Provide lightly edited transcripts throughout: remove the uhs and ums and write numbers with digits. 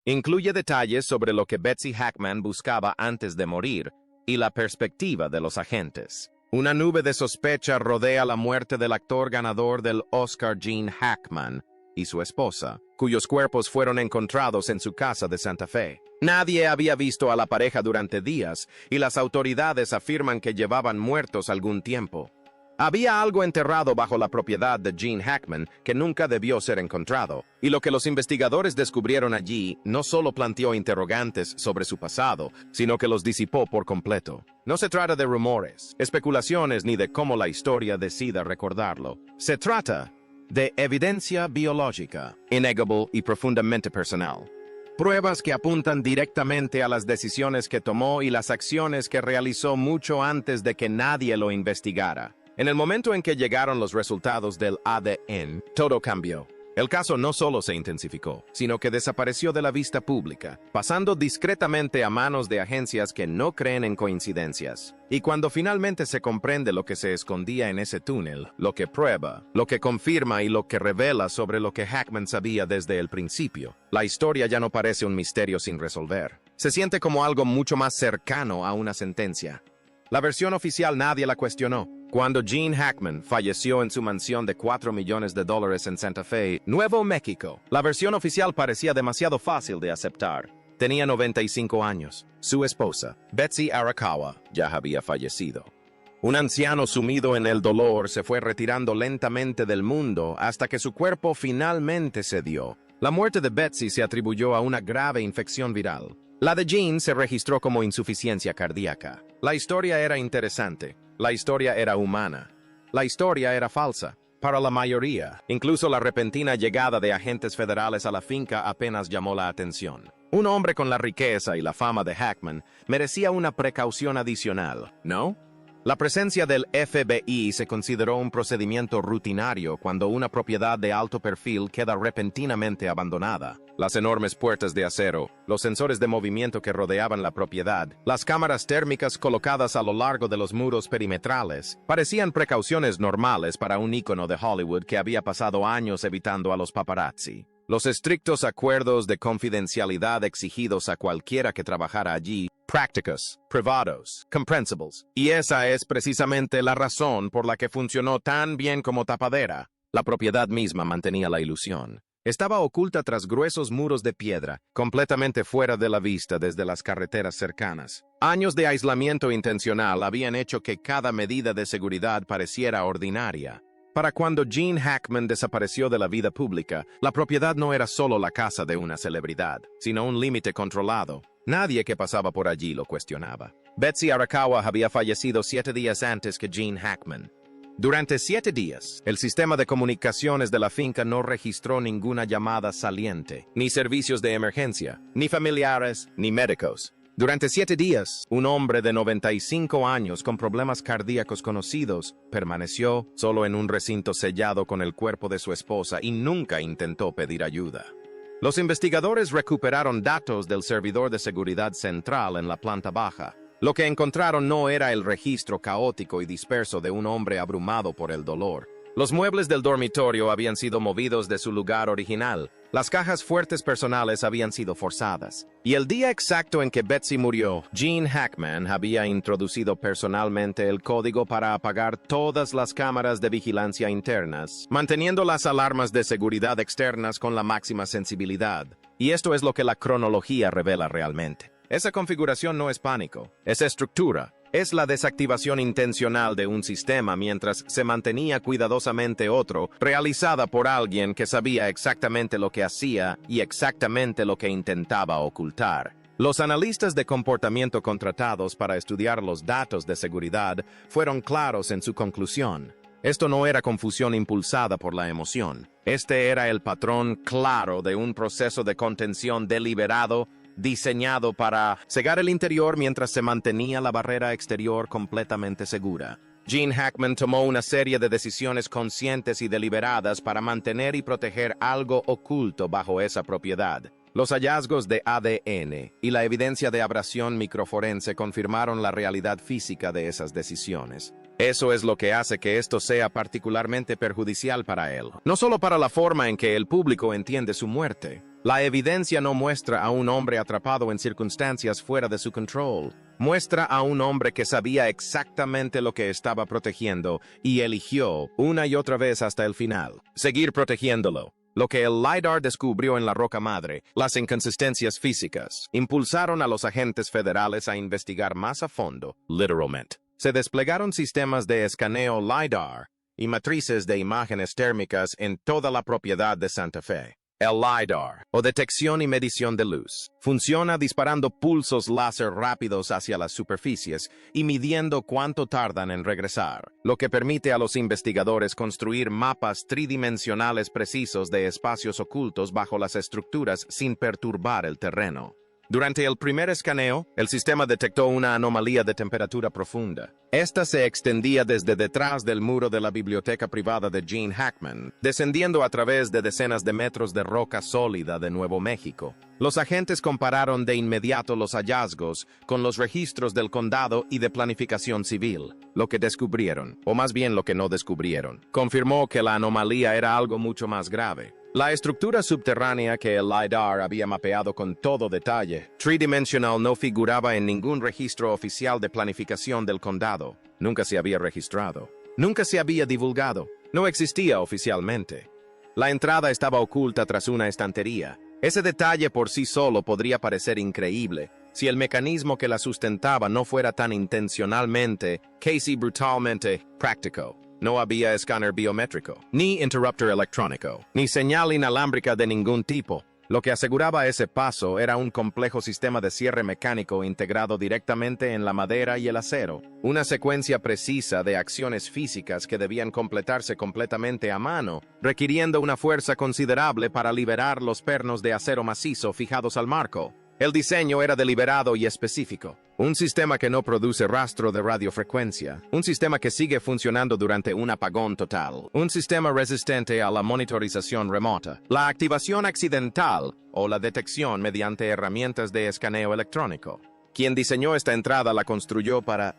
Incluye detalles sobre lo que Betsy Hackman buscaba antes de morir y la perspectiva de los agentes. Una nube de sospecha rodea la muerte del actor ganador del Oscar Gene Hackman y su esposa, cuyos cuerpos fueron encontrados en su casa de Santa Fe. Nadie había visto a la pareja durante días y las autoridades afirman que llevaban muertos algún tiempo. Había algo enterrado bajo la propiedad de Gene Hackman que nunca debió ser encontrado, y lo que los investigadores descubrieron allí no solo planteó interrogantes sobre su pasado, sino que los disipó por completo. No se trata de rumores, especulaciones ni de cómo la historia decida recordarlo. Se trata de evidencia biológica, innegable y profundamente personal. Pruebas que apuntan directamente a las decisiones que tomó y las acciones que realizó mucho antes de que nadie lo investigara. En el momento en que llegaron los resultados del ADN, todo cambió. El caso no solo se intensificó, sino que desapareció de la vista pública, pasando discretamente a manos de agencias que no creen en coincidencias. Y cuando finalmente se comprende lo que se escondía en ese túnel, lo que prueba, lo que confirma y lo que revela sobre lo que Hackman sabía desde el principio, la historia ya no parece un misterio sin resolver. Se siente como algo mucho más cercano a una sentencia. La versión oficial nadie la cuestionó. Cuando Gene Hackman falleció en su mansión de $4 millones en Santa Fe, Nuevo México, la versión oficial parecía demasiado fácil de aceptar. Tenía 95 años. Su esposa, Betsy Arakawa, ya había fallecido. Un anciano sumido en el dolor se fue retirando lentamente del mundo hasta que su cuerpo finalmente cedió. La muerte de Betsy se atribuyó a una grave infección viral. La de Gene se registró como insuficiencia cardíaca. La historia era interesante. La historia era humana. La historia era falsa. Para la mayoría, incluso la repentina llegada de agentes federales a la finca apenas llamó la atención. Un hombre con la riqueza y la fama de Hackman merecía una precaución adicional, ¿no? La presencia del FBI se consideró un procedimiento rutinario cuando una propiedad de alto perfil queda repentinamente abandonada. Las enormes puertas de acero, los sensores de movimiento que rodeaban la propiedad, las cámaras térmicas colocadas a lo largo de los muros perimetrales, parecían precauciones normales para un ícono de Hollywood que había pasado años evitando a los paparazzi. Los estrictos acuerdos de confidencialidad exigidos a cualquiera que trabajara allí, prácticos, privados, comprensibles. Y esa es precisamente la razón por la que funcionó tan bien como tapadera. La propiedad misma mantenía la ilusión. Estaba oculta tras gruesos muros de piedra, completamente fuera de la vista desde las carreteras cercanas. Años de aislamiento intencional habían hecho que cada medida de seguridad pareciera ordinaria. Para cuando Gene Hackman desapareció de la vida pública, la propiedad no era solo la casa de una celebridad, sino un límite controlado. Nadie que pasaba por allí lo cuestionaba. Betsy Arakawa había fallecido 7 días antes que Gene Hackman. Durante 7 días, el sistema de comunicaciones de la finca no registró ninguna llamada saliente, ni servicios de emergencia, ni familiares, ni médicos. Durante 7 días, un hombre de 95 años con problemas cardíacos conocidos permaneció solo en un recinto sellado con el cuerpo de su esposa y nunca intentó pedir ayuda. Los investigadores recuperaron datos del servidor de seguridad central en la planta baja. Lo que encontraron no era el registro caótico y disperso de un hombre abrumado por el dolor. Los muebles del dormitorio habían sido movidos de su lugar original. Las cajas fuertes personales habían sido forzadas. Y el día exacto en que Betsy murió, Gene Hackman había introducido personalmente el código para apagar todas las cámaras de vigilancia internas, manteniendo las alarmas de seguridad externas con la máxima sensibilidad. Y esto es lo que la cronología revela realmente. Esa configuración no es pánico, es estructura. Es la desactivación intencional de un sistema mientras se mantenía cuidadosamente otro, realizada por alguien que sabía exactamente lo que hacía y exactamente lo que intentaba ocultar. Los analistas de comportamiento contratados para estudiar los datos de seguridad fueron claros en su conclusión. Esto no era confusión impulsada por la emoción. Este era el patrón claro de un proceso de contención deliberado diseñado para cegar el interior mientras se mantenía la barrera exterior completamente segura. Gene Hackman tomó una serie de decisiones conscientes y deliberadas para mantener y proteger algo oculto bajo esa propiedad. Los hallazgos de ADN y la evidencia de abrasión microforense confirmaron la realidad física de esas decisiones. Eso es lo que hace que esto sea particularmente perjudicial para él. No solo para la forma en que el público entiende su muerte, La evidencia no muestra a un hombre atrapado en circunstancias fuera de su control. Muestra a un hombre que sabía exactamente lo que estaba protegiendo y eligió, una y otra vez hasta el final, seguir protegiéndolo. Lo que el LiDAR descubrió en la roca madre, las inconsistencias físicas, impulsaron a los agentes federales a investigar más a fondo, literalmente. Se desplegaron sistemas de escaneo LiDAR y matrices de imágenes térmicas en toda la propiedad de Santa Fe. El LiDAR, o detección y medición de luz, funciona disparando pulsos láser rápidos hacia las superficies y midiendo cuánto tardan en regresar, lo que permite a los investigadores construir mapas tridimensionales precisos de espacios ocultos bajo las estructuras sin perturbar el terreno. Durante el primer escaneo, el sistema detectó una anomalía de temperatura profunda. Esta se extendía desde detrás del muro de la biblioteca privada de Gene Hackman, descendiendo a través de decenas de metros de roca sólida de Nuevo México. Los agentes compararon de inmediato los hallazgos con los registros del condado y de planificación civil. Lo que descubrieron, o más bien lo que no descubrieron, confirmó que la anomalía era algo mucho más grave. La estructura subterránea que el LiDAR había mapeado con todo detalle, tridimensional, no figuraba en ningún registro oficial de planificación del condado. Nunca se había registrado. Nunca se había divulgado. No existía oficialmente. La entrada estaba oculta tras una estantería. Ese detalle por sí solo podría parecer increíble si el mecanismo que la sustentaba no fuera tan intencionalmente, casi brutalmente, práctico. No había escáner biométrico, ni interruptor electrónico, ni señal inalámbrica de ningún tipo. Lo que aseguraba ese paso era un complejo sistema de cierre mecánico integrado directamente en la madera y el acero, una secuencia precisa de acciones físicas que debían completarse completamente a mano, requiriendo una fuerza considerable para liberar los pernos de acero macizo fijados al marco. El diseño era deliberado y específico. Un sistema que no produce rastro de radiofrecuencia. Un sistema que sigue funcionando durante un apagón total. Un sistema resistente a la monitorización remota. La activación accidental o la detección mediante herramientas de escaneo electrónico. Quien diseñó esta entrada la construyó para...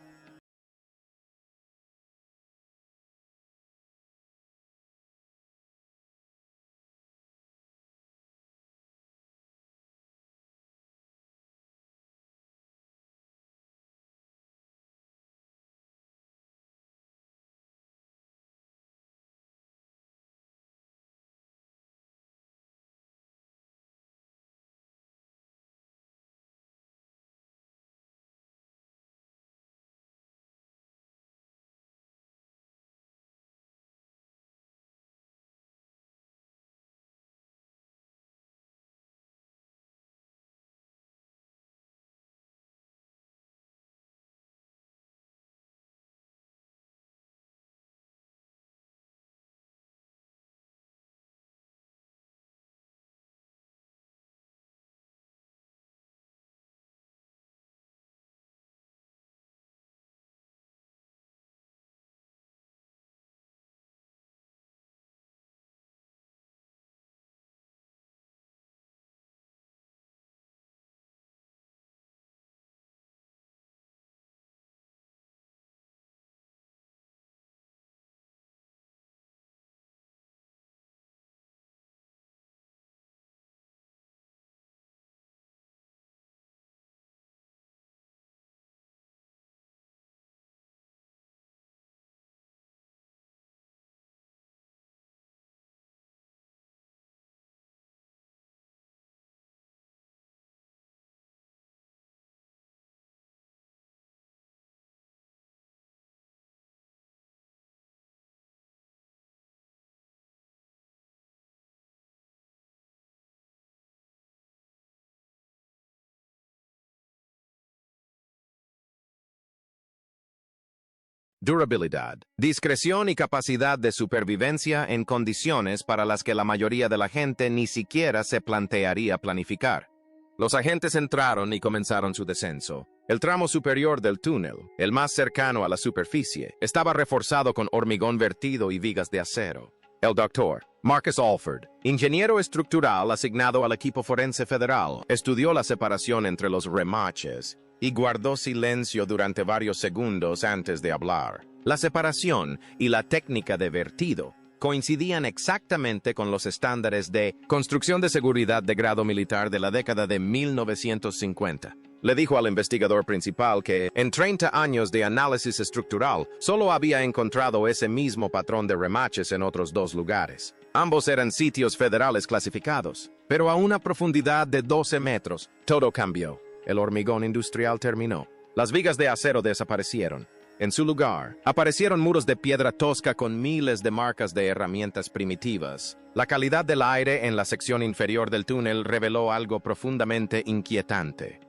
Durabilidad, discreción y capacidad de supervivencia en condiciones para las que la mayoría de la gente ni siquiera se plantearía planificar. Los agentes entraron y comenzaron su descenso. El tramo superior del túnel, el más cercano a la superficie, estaba reforzado con hormigón vertido y vigas de acero. El doctor, Marcus Alford, ingeniero estructural asignado al equipo forense federal, estudió la separación entre los remaches y guardó silencio durante varios segundos antes de hablar. La separación y la técnica de vertido coincidían exactamente con los estándares de construcción de seguridad de grado militar de la década de 1950. Le dijo al investigador principal que, en 30 años de análisis estructural, solo había encontrado ese mismo patrón de remaches en otros dos lugares. Ambos eran sitios federales clasificados, pero a una profundidad de 12 metros. Todo cambió. El hormigón industrial terminó. Las vigas de acero desaparecieron. En su lugar, aparecieron muros de piedra tosca con miles de marcas de herramientas primitivas. La calidad del aire en la sección inferior del túnel reveló algo profundamente inquietante.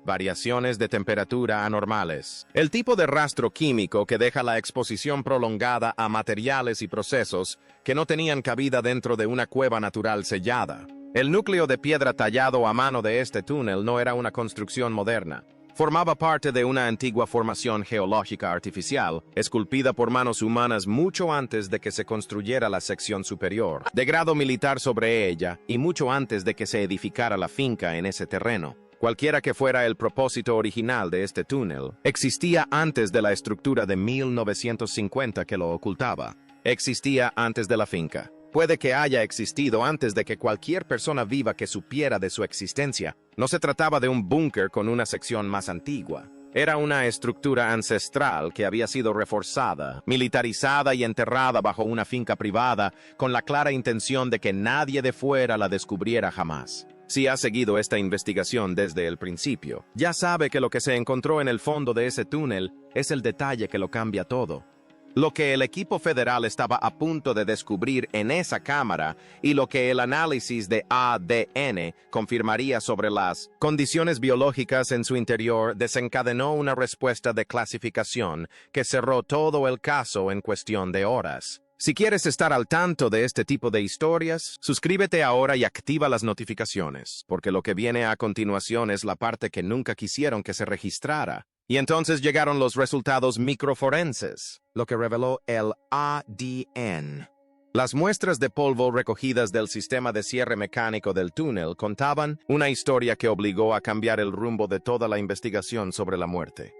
Variaciones de temperatura anormales. El tipo de rastro químico que deja la exposición prolongada a materiales y procesos que no tenían cabida dentro de una cueva natural sellada. El núcleo de piedra tallado a mano de este túnel no era una construcción moderna. Formaba parte de una antigua formación geológica artificial, esculpida por manos humanas mucho antes de que se construyera la sección superior, de grado militar sobre ella, y mucho antes de que se edificara la finca en ese terreno. Cualquiera que fuera el propósito original de este túnel, existía antes de la estructura de 1950 que lo ocultaba. Existía antes de la finca. Puede que haya existido antes de que cualquier persona viva que supiera de su existencia. No se trataba de un búnker con una sección más antigua. Era una estructura ancestral que había sido reforzada, militarizada y enterrada bajo una finca privada, con la clara intención de que nadie de fuera la descubriera jamás. Si ha seguido esta investigación desde el principio, ya sabe que lo que se encontró en el fondo de ese túnel es el detalle que lo cambia todo. Lo que el equipo federal estaba a punto de descubrir en esa cámara y lo que el análisis de ADN confirmaría sobre las condiciones biológicas en su interior desencadenó una respuesta de clasificación que cerró todo el caso en cuestión de horas. Si quieres estar al tanto de este tipo de historias, suscríbete ahora y activa las notificaciones, porque lo que viene a continuación es la parte que nunca quisieron que se registrara. Y entonces llegaron los resultados microforenses, lo que reveló el ADN. Las muestras de polvo recogidas del sistema de cierre mecánico del túnel contaban una historia que obligó a cambiar el rumbo de toda la investigación sobre la muerte.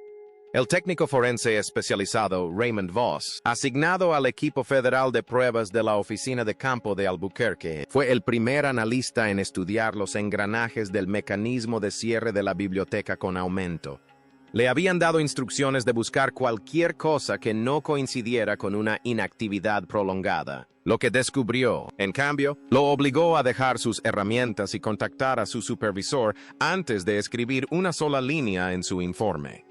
El técnico forense especializado Raymond Voss, asignado al equipo federal de pruebas de la Oficina de Campo de Albuquerque, fue el primer analista en estudiar los engranajes del mecanismo de cierre de la biblioteca con aumento. Le habían dado instrucciones de buscar cualquier cosa que no coincidiera con una inactividad prolongada. Lo que descubrió, en cambio, lo obligó a dejar sus herramientas y contactar a su supervisor antes de escribir una sola línea en su informe.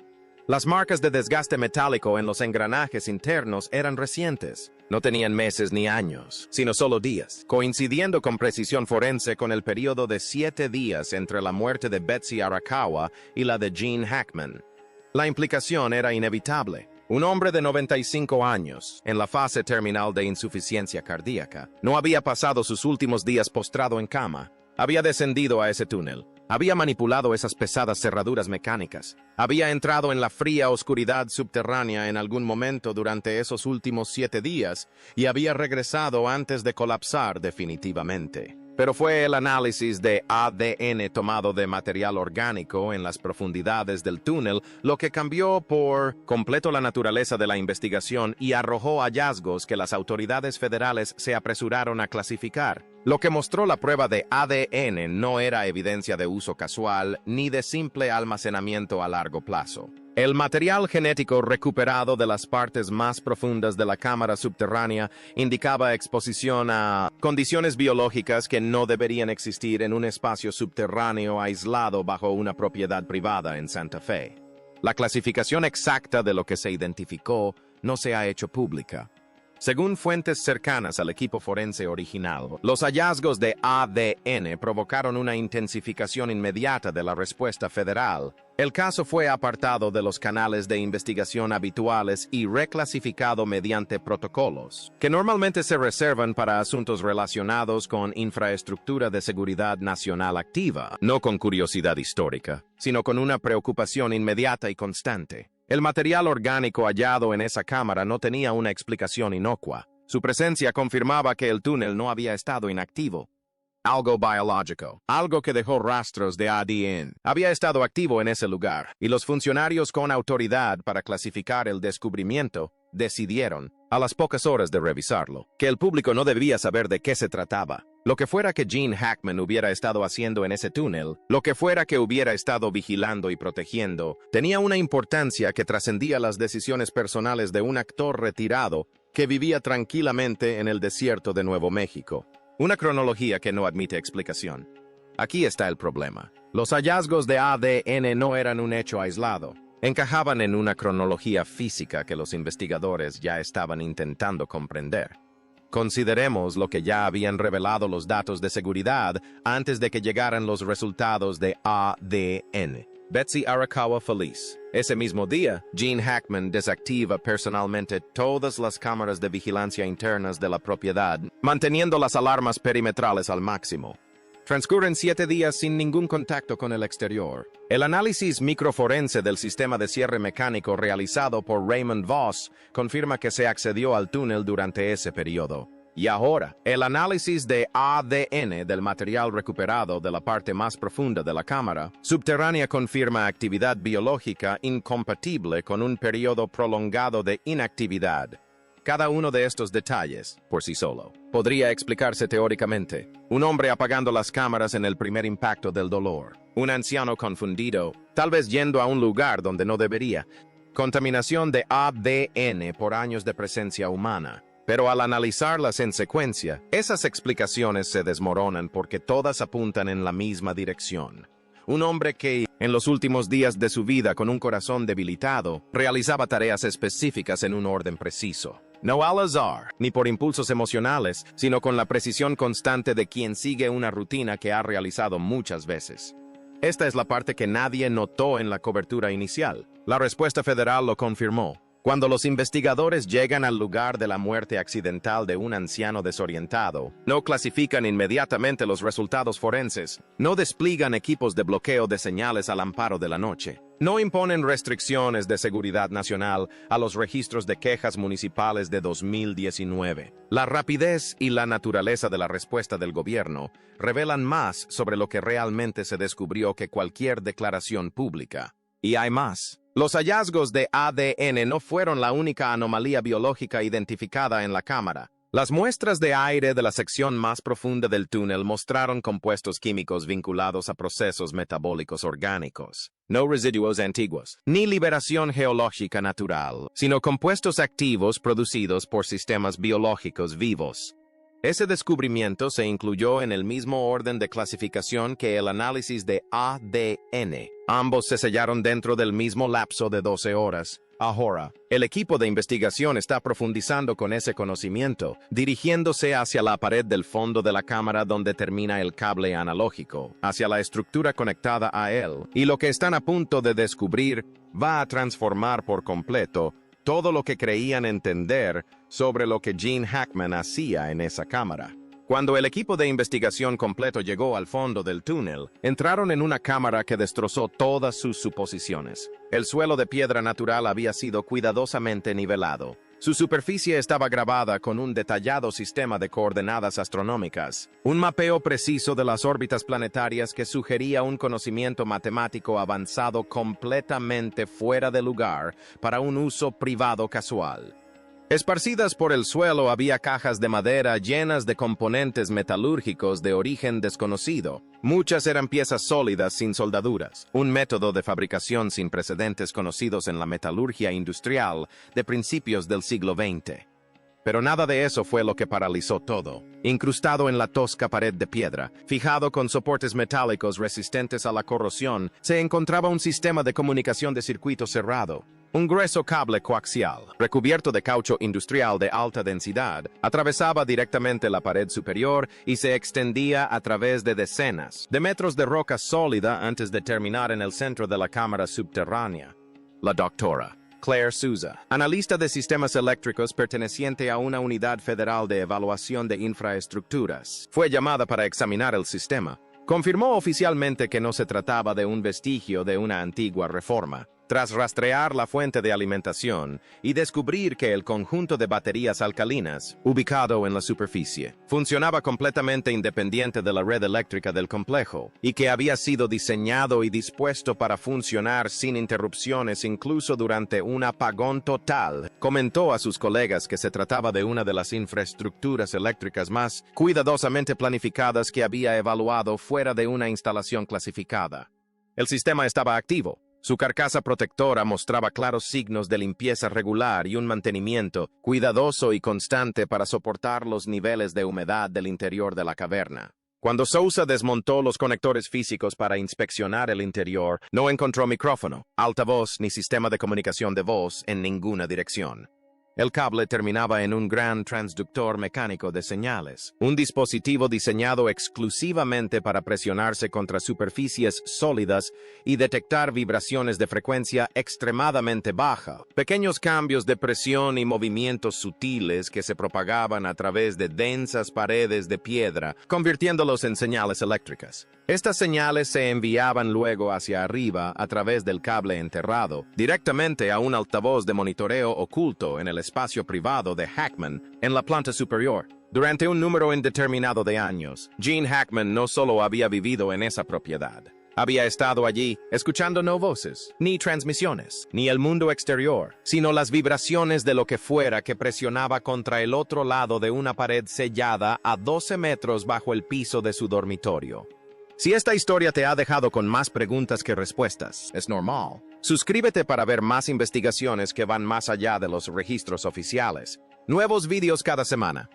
Las marcas de desgaste metálico en los engranajes internos eran recientes. No tenían meses ni años, sino solo días, coincidiendo con precisión forense con el periodo de 7 días entre la muerte de Betsy Arakawa y la de Gene Hackman. La implicación era inevitable. Un hombre de 95 años, en la fase terminal de insuficiencia cardíaca, no había pasado sus últimos días postrado en cama. Había descendido a ese túnel. Había manipulado esas pesadas cerraduras mecánicas. Había entrado en la fría oscuridad subterránea en algún momento durante esos últimos 7 días y había regresado antes de colapsar definitivamente. Pero fue el análisis de ADN tomado de material orgánico en las profundidades del túnel lo que cambió por completo la naturaleza de la investigación y arrojó hallazgos que las autoridades federales se apresuraron a clasificar. Lo que mostró la prueba de ADN no era evidencia de uso casual ni de simple almacenamiento a largo plazo. El material genético recuperado de las partes más profundas de la cámara subterránea indicaba exposición a condiciones biológicas que no deberían existir en un espacio subterráneo aislado bajo una propiedad privada en Santa Fe. La clasificación exacta de lo que se identificó no se ha hecho pública. Según fuentes cercanas al equipo forense original, los hallazgos de ADN provocaron una intensificación inmediata de la respuesta federal. El caso fue apartado de los canales de investigación habituales y reclasificado mediante protocolos, que normalmente se reservan para asuntos relacionados con infraestructura de seguridad nacional activa, no con curiosidad histórica, sino con una preocupación inmediata y constante. El material orgánico hallado en esa cámara no tenía una explicación inocua. Su presencia confirmaba que el túnel no había estado inactivo. Algo biológico, algo que dejó rastros de ADN, había estado activo en ese lugar, y los funcionarios con autoridad para clasificar el descubrimiento decidieron a las pocas horas de revisarlo, que el público no debía saber de qué se trataba. Lo que fuera que Gene Hackman hubiera estado haciendo en ese túnel, lo que fuera que hubiera estado vigilando y protegiendo, tenía una importancia que trascendía las decisiones personales de un actor retirado que vivía tranquilamente en el desierto de Nuevo México. Una cronología que no admite explicación. Aquí está el problema. Los hallazgos de ADN no eran un hecho aislado. Encajaban en una cronología física que los investigadores ya estaban intentando comprender. Consideremos lo que ya habían revelado los datos de seguridad antes de que llegaran los resultados de ADN. Betsy Arakawa feliz. Ese mismo día, Gene Hackman desactiva personalmente todas las cámaras de vigilancia internas de la propiedad, manteniendo las alarmas perimetrales al máximo. Transcurren 7 días sin ningún contacto con el exterior. El análisis microforense del sistema de cierre mecánico realizado por Raymond Voss confirma que se accedió al túnel durante ese periodo. Y ahora, el análisis de ADN del material recuperado de la parte más profunda de la cámara subterránea confirma actividad biológica incompatible con un periodo prolongado de inactividad. Cada uno de estos detalles, por sí solo, podría explicarse teóricamente. Un hombre apagando las cámaras en el primer impacto del dolor. Un anciano confundido, tal vez yendo a un lugar donde no debería. Contaminación de ADN por años de presencia humana. Pero al analizarlas en secuencia, esas explicaciones se desmoronan porque todas apuntan en la misma dirección. Un hombre que, en los últimos días de su vida con un corazón debilitado, realizaba tareas específicas en un orden preciso. No al azar, ni por impulsos emocionales, sino con la precisión constante de quien sigue una rutina que ha realizado muchas veces. Esta es la parte que nadie notó en la cobertura inicial. La respuesta federal lo confirmó. Cuando los investigadores llegan al lugar de la muerte accidental de un anciano desorientado, no clasifican inmediatamente los resultados forenses, no despliegan equipos de bloqueo de señales al amparo de la noche, no imponen restricciones de seguridad nacional a los registros de quejas municipales de 2019. La rapidez y la naturaleza de la respuesta del gobierno revelan más sobre lo que realmente se descubrió que cualquier declaración pública. Y hay más. Los hallazgos de ADN no fueron la única anomalía biológica identificada en la cámara. Las muestras de aire de la sección más profunda del túnel mostraron compuestos químicos vinculados a procesos metabólicos orgánicos. No residuos antiguos, ni liberación geológica natural, sino compuestos activos producidos por sistemas biológicos vivos. Ese descubrimiento se incluyó en el mismo orden de clasificación que el análisis de ADN. Ambos se sellaron dentro del mismo lapso de 12 horas. Ahora, el equipo de investigación está profundizando con ese conocimiento, dirigiéndose hacia la pared del fondo de la cámara donde termina el cable analógico, hacia la estructura conectada a él, y lo que están a punto de descubrir va a transformar por completo todo lo que creían entender sobre lo que Gene Hackman hacía en esa cámara. Cuando el equipo de investigación completo llegó al fondo del túnel, entraron en una cámara que destrozó todas sus suposiciones. El suelo de piedra natural había sido cuidadosamente nivelado. Su superficie estaba grabada con un detallado sistema de coordenadas astronómicas, un mapeo preciso de las órbitas planetarias que sugería un conocimiento matemático avanzado completamente fuera de lugar para un uso privado casual. Esparcidas por el suelo había cajas de madera llenas de componentes metalúrgicos de origen desconocido. Muchas eran piezas sólidas sin soldaduras, un método de fabricación sin precedentes conocidos en la metalurgia industrial de principios del siglo XX. Pero nada de eso fue lo que paralizó todo. Incrustado en la tosca pared de piedra, fijado con soportes metálicos resistentes a la corrosión, se encontraba un sistema de comunicación de circuito cerrado. Un grueso cable coaxial, recubierto de caucho industrial de alta densidad, atravesaba directamente la pared superior y se extendía a través de decenas de metros de roca sólida antes de terminar en el centro de la cámara subterránea. La doctora Claire Souza, analista de sistemas eléctricos perteneciente a una unidad federal de evaluación de infraestructuras, fue llamada para examinar el sistema. Confirmó oficialmente que no se trataba de un vestigio de una antigua reforma. tras rastrear la fuente de alimentación y descubrir que el conjunto de baterías alcalinas, ubicado en la superficie, funcionaba completamente independiente de la red eléctrica del complejo y que había sido diseñado y dispuesto para funcionar sin interrupciones incluso durante un apagón total, comentó a sus colegas que se trataba de una de las infraestructuras eléctricas más cuidadosamente planificadas que había evaluado fuera de una instalación clasificada. El sistema estaba activo. Su carcasa protectora mostraba claros signos de limpieza regular y un mantenimiento cuidadoso y constante para soportar los niveles de humedad del interior de la caverna. Cuando Sousa desmontó los conectores físicos para inspeccionar el interior, no encontró micrófono, altavoz ni sistema de comunicación de voz en ninguna dirección. El cable terminaba en un gran transductor mecánico de señales, un dispositivo diseñado exclusivamente para presionarse contra superficies sólidas y detectar vibraciones de frecuencia extremadamente baja, pequeños cambios de presión y movimientos sutiles que se propagaban a través de densas paredes de piedra, convirtiéndolos en señales eléctricas. Estas señales se enviaban luego hacia arriba a través del cable enterrado, directamente a un altavoz de monitoreo oculto en el espacio privado de Hackman en la planta superior. Durante un número indeterminado de años, Gene Hackman no solo había vivido en esa propiedad. Había estado allí, escuchando no voces, ni transmisiones, ni el mundo exterior, sino las vibraciones de lo que fuera que presionaba contra el otro lado de una pared sellada a 12 metros bajo el piso de su dormitorio. Si esta historia te ha dejado con más preguntas que respuestas, es normal. Suscríbete para ver más investigaciones que van más allá de los registros oficiales. Nuevos vídeos cada semana.